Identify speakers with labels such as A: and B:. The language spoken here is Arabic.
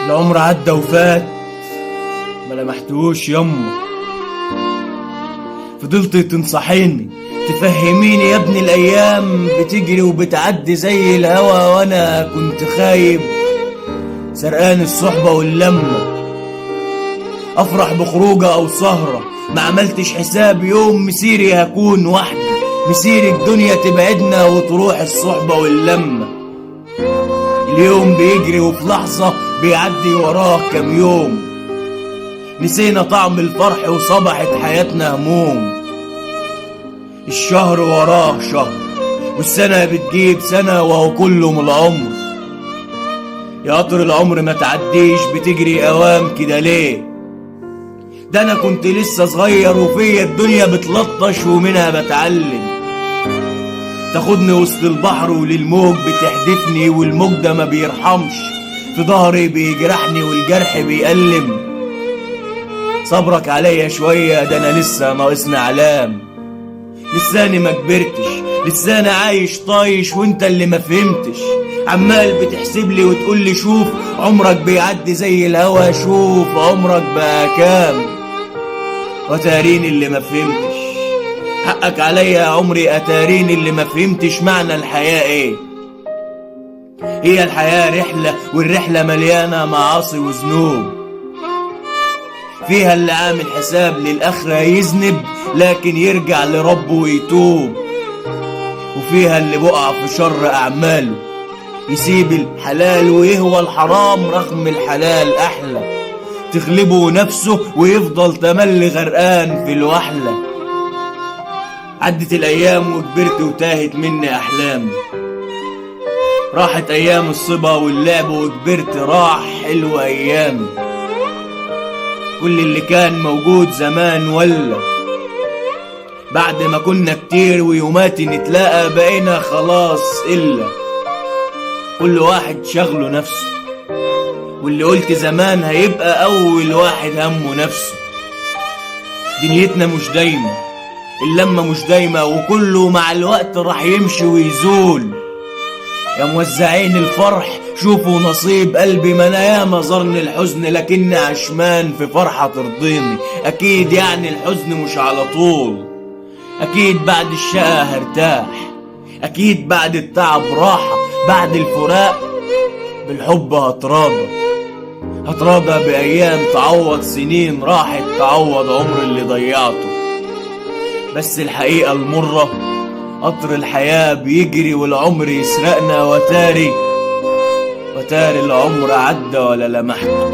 A: العمر عدى وفات ما لمحتهوش يما. فضلت تنصحيني تفهميني يا ابني الايام بتجري وبتعدي زي الهوا، وانا كنت خايب سرقان الصحبة واللمة. افرح بخروجة او سهرة ما عملتش حساب يوم مسيري هكون وحدي، مسير الدنيا تبعدنا وتروح الصحبة واللمة. اليوم بيجري وفي لحظة بيعدي وراه كام يوم، نسينا طعم الفرح وصبحت حياتنا هموم. الشهر وراه شهر والسنة بتجيب سنة وهو كله من العمر. يا قطر العمر ما تعديش بتجري اوام كده ليه؟ ده انا كنت لسه صغير وفيا الدنيا بتلطش ومنها بتعلم. تاخدني وسط البحر وللموج بتحدفني والموج ده ما بيرحمش، في ظهري بيجرحني والجرح بيألم. صبرك عليا شوية ده انا لسه ناقصني علام، لساني ما كبرتش لساني عايش طايش وانت اللي ما فهمتش. عمال بتحسب لي وتقول لي شوف عمرك بيعدي زي الهوا، شوف عمرك بقى كام وتاريني اللي ما فهمتش. حقك عليا يا عمري اتاريني اللي ما فهمتش معنى الحياة ايه. هي الحياة رحلة والرحلة مليانة معاصي وذنوب، فيها اللي عامل حساب للآخرة يذنب لكن يرجع لربه ويتوب، وفيها اللي بقع في شر أعماله يسيب الحلال ويهوى الحرام رغم الحلال أحلى، تغلبه نفسه ويفضل تملي غرقان في الوحلة. عدت الأيام وكبرت وتاهت مني أحلامي، راحت أيام الصبا واللعب وكبرت راح حلو أيامي. كل اللي كان موجود زمان ولا بعد ما كنا كتير ويوماتي نتلاقى بقينا خلاص إلا كل واحد شغله نفسه، واللي قلت زمان هيبقى أول واحد همه نفسه. دنيتنا مش دايمة اللمة مش دايمة وكله مع الوقت راح يمشي ويزول. يا موزعين الفرح شوفوا نصيب قلبي، ما انا ياما زرني الحزن لكني عشمان في فرحة ترضيني. اكيد يعني الحزن مش على طول، اكيد بعد الشقا هرتاح، اكيد بعد التعب راحة، بعد الفراق بالحب هتراضى بايام تعوض سنين راحت، تعوض عمر اللي ضيعته. بس الحقيقة المرة قطر الحياة بيجري والعمر يسرقنا، وتاري العمر عدى ولا لمحته.